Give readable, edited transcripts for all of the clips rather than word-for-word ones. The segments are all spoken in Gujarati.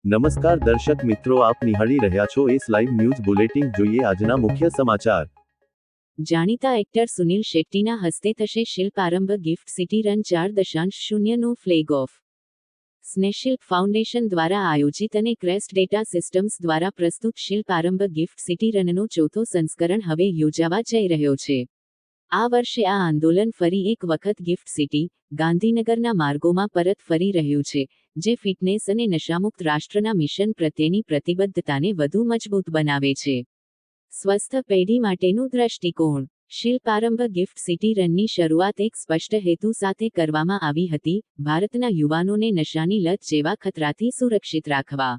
નમસ્કાર દર્શક મિત્રો, આપ નિહાળી રહ્યા છો એસ લાઈવ ન્યૂઝ બુલેટિન. જોઈએ આજના મુખ્ય સમાચાર. જાણીતા એક્ટર સુનિલ શેટ્ટીના હસ્તે થશે શિલ્પ આરંભ ગિફ્ટ સિટી રન 4.0નો ફ્લેગ ઓફ. સ્નેશિલ્પ ફાઉન્ડેશન દ્વારા આયોજિત અને ક્રેસ્ટ ડેટા સિસ્ટમ્સ દ્વારા પ્રસ્તુત શિલ્પ આરંભ ગિફ્ટ સિટી રનનો ચોથો સંસ્કરણ હવે યોજાવા જઈ રહ્યો છે. આ વર્ષે આ આંદોલન ફરી એક વખત ગિફ્ટ સિટી, ગાંધીનગરના માર્ગોમાં પરત ફરી રહ્યું છે, જે ફિટનેસ અને નશામુક્ત રાષ્ટ્રના મિશન પ્રત્યેની પ્રતિબદ્ધતાને વધુ મજબૂત બનાવે છે. સ્વસ્થ પેઢી માટેનું દ્રષ્ટિકોણ. શિલ્પ આરંભ ગિફ્ટ સિટી રનની શરૂઆત એક સ્પષ્ટ હેતુ સાથે કરવામાં આવી હતી: ભારતના યુવાનોને નશાની લત જેવા ખતરાથી સુરક્ષિત રાખવા.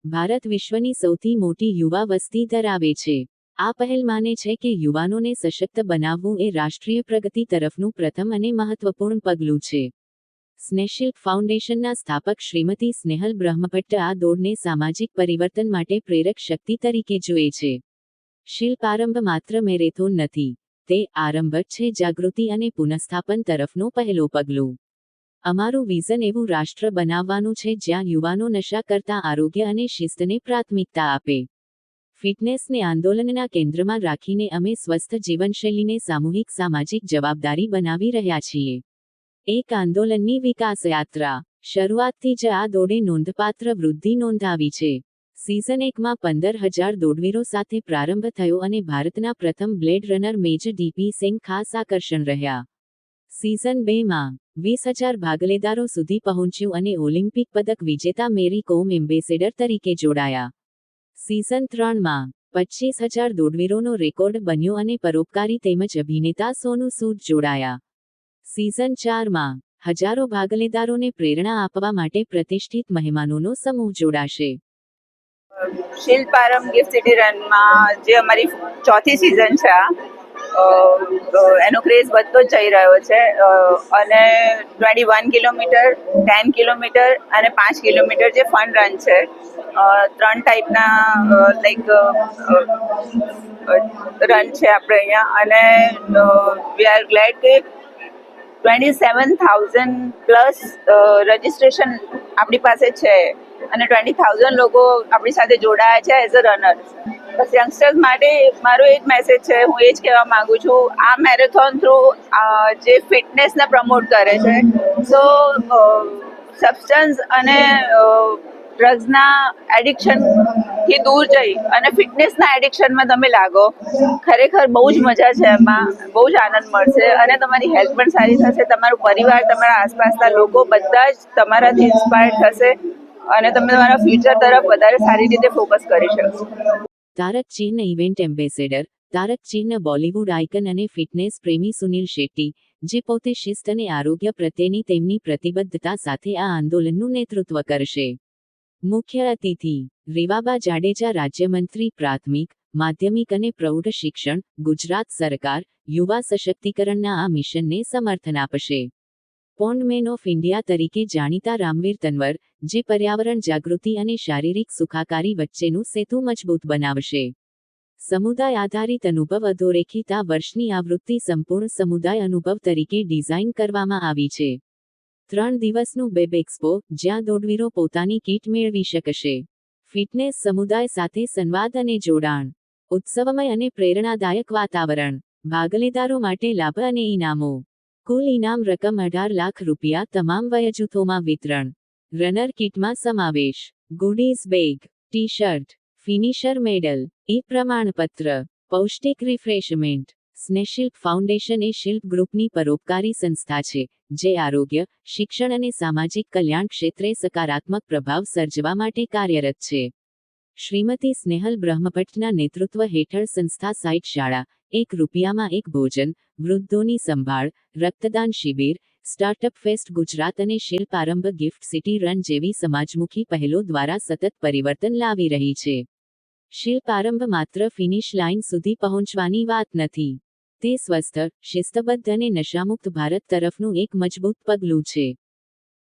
ભારત વિશ્વની સૌથી મોટી યુવા વસ્તી ધરાવે છે. આ પહેલ માને છે કે યુવાનોને સશક્ત બનાવવું એ રાષ્ટ્રીય પ્રગતિ તરફનું પ્રથમ અને મહત્વપૂર્ણ પગલું છે. સ્નેશિલ્પ ફાઉન્ડેશનના સ્થાપક શ્રીમતી સ્નેહલ બ્રહ્મભટ્ટ આ દોડને સામાજિક પરિવર્તન માટે પ્રેરક શક્તિ તરીકે જુએ છે. શિલ્પ આરંભ માત્ર મેરેથોન નથી, તે આરંભ છે જાગૃતિ અને પુનઃસ્થાપન તરફનો પહેલો પગલું. અમારું વિઝન એવું રાષ્ટ્ર બનાવવાનું છે જ્યાં યુવાનો નશા કરતા આરોગ્ય અને શિસ્તને પ્રાથમિકતા આપે. ફિટનેસને આંદોલનના કેન્દ્રમાં રાખીને અમે સ્વસ્થ જીવનશૈલીને સામૂહિક સામાજિક જવાબદારી બનાવી રહ્યા છીએ. એક આંદોલનની વિકાસ યાત્રા. શરૂઆતથી જ આ દોડે નોંધપાત્ર વૃદ્ધિ નોંધાવી છે. સિઝન 1માં 15,000 દોડવીરો સાથે પ્રારંભ થયો અને ભારતના પ્રથમ blade runner major DP Singh ખાસ આકર્ષણ રહ્યા. સિઝન 2માં 20,000 ભાગલેદારો સુધી પહોંચ્યું અને ઓલિમ્પિક પદક વિજેતા મેરી કોમ એમ્બેસેડર તરીકે જોડાયા. સિઝન 3માં 25,000 દોડવીરોનો રેકોર્ડ બન્યો અને પરોપકારી તેમજ અભિનેતા સોનુ સૂદ જોડાયા. સિઝન 4માં હજારો ભાગલેદારોને પ્રેરણા આપવા માટે પ્રતિષ્ઠિત મહેમાનોનો સમૂહ જોડાશે. શિલ્પ આરંભ ગિફ્ટ સિટી રનમાં જે અમારી ચોથી સિઝન છે, એનો ક્રેઝ વધતો જ જઈ રહ્યો છે અને 21 કિલોમીટર, 10 કિલોમીટર અને 5 કિલોમીટર જે ફન રન છે, 3 ટાઈપના રન છે આપણે અહીંયા. અને વી આર ગ્લેડ કે 27,000 પ્લસ રજિસ્ટ્રેશન આપણી પાસે છે અને 20,000 લોકો આપણી સાથે જોડાયા છે as a runner. Bus youngsters માટે મારો એ જ મેસેજ છે, હું એ જ કહેવા માગું છું. આ મેરેથોન થ્રુ જે ફિટનેસને પ્રમોટ કરે છે, સો સબસ્ટન્સ અને ડ્રગ્સના એડિક્શનથી દૂર જઈ અને ફિટનેસના એડિક્શનમાં તમે લાગો. ખરેખર બહુ જ મજા છે એમાં, બહુ જ આનંદ મળશે અને તમારી હેલ્થ પણ સારી થશે. તમારું પરિવાર, તમારા આસપાસના લોકો બધા જ તમારાથી ઇન્સ્પાયર્ડ થશે અને તમે તમારા ફ્યુચર તરફ વધારે સારી રીતે ફોકસ કરી શકશો. તારક ચિહ્ન ઇવેન્ટ એમ્બેસેડર. તારક ચિહ્ન બોલિવૂડ આઇકન અને ફિટનેસ પ્રેમી સુનિલ શેટ્ટી, જે પોતે શિસ્ત અને આરોગ્ય પ્રત્યેની તેમની પ્રતિબદ્ધતા સાથે આ આંદોલનનું નેતૃત્વ કરશે. મુખ્ય અતિથિ રીવાબા જાડેજા, રાજ્યમંત્રી પ્રાથમિક, માધ્યમિક અને પ્રૌઢ શિક્ષણ, ગુજરાત સરકાર, યુવા સશક્તિકરણના આ મિશનને સમર્થન આપશે. પોન્ડમેન ઓફ ઇન્ડિયા તરીકે જાણીતા રામવીર તન્વર, જે પર્યાવરણ જાગૃતિ અને શારીરિક સુખાકારી વચ્ચેનું સેતુ મજબૂત બનાવશે. સમુદાય આધારિત અનુભવ અધોરેખિત. આ વર્ષની આવૃત્તિ સંપૂર્ણ સમુદાય અનુભવ તરીકે ડિઝાઇન કરવામાં આવી છે. 3 દિવસનું વેબ એક્સપો, જ્યાં દોડવીરો પોતાની કીટ મેળવી શકશે. ફિટનેસ, સમુદાય સાથે સંવાદ અને જોડાણ. ઉત્સવમય અને પ્રેરણાદાયક વાતાવરણ. ભાગલેદારો માટે લાભ અને ઇનામો. કુલ ઇનામ રકમ 18 લાખ રૂપિયા. તમામ વયજૂથોમાં વિતરણ. રનર કિટમાં સમાવેશ: goodies bag, T-shirt, finisher medal, પ્રમાણપત્ર, પૌષ્ટિક રિફ્રેશમેન્ટ. સ્નેશિલ્પ ફાઉન્ડેશન એ શિલ્પ ગ્રુપની પરોપકારી સંસ્થા છે, જે આરોગ્ય, શિક્ષણ અને સામાજિક કલ્યાણ ક્ષેત્રે સકારાત્મક પ્રભાવ સર્જવા માટે કાર્યરત છે. શ્રીમતી સ્નેહલ બ્રહ્મભટ્ટના નેતૃત્વ હેઠળ સંસ્થા સાઇટ શાળા, ₹1 એક ભોજન, વૃદ્ધોની સંભાળ, રક્તદાન શિબિર, સ્ટાર્ટઅપ ફેસ્ટ ગુજરાત અને શિલ્પ આરંભ ગિફ્ટ સિટી રન જેવી સમાજમુખી પહેલો દ્વારા સતત પરિવર્તન લાવી રહી છે. શિલ્પ આરંભ માત્ર ફિનિશ લાઇન સુધી પહોંચવાની વાત નથી. તે સ્વસ્થ, શિસ્તબદ્ધ અને નશામુક્ત ભારત તરફનું એક મજબૂત પગલું છે.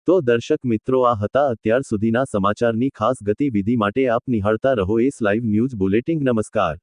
તો દર્શક મિત્રો, આ હતા અત્યાર સુધીના સમાચારની ખાસ ગતિવિધિ માટે આપ નિહાળતા રહો એસ લાઈવ ન્યૂઝ બુલેટિન. નમસ્કાર.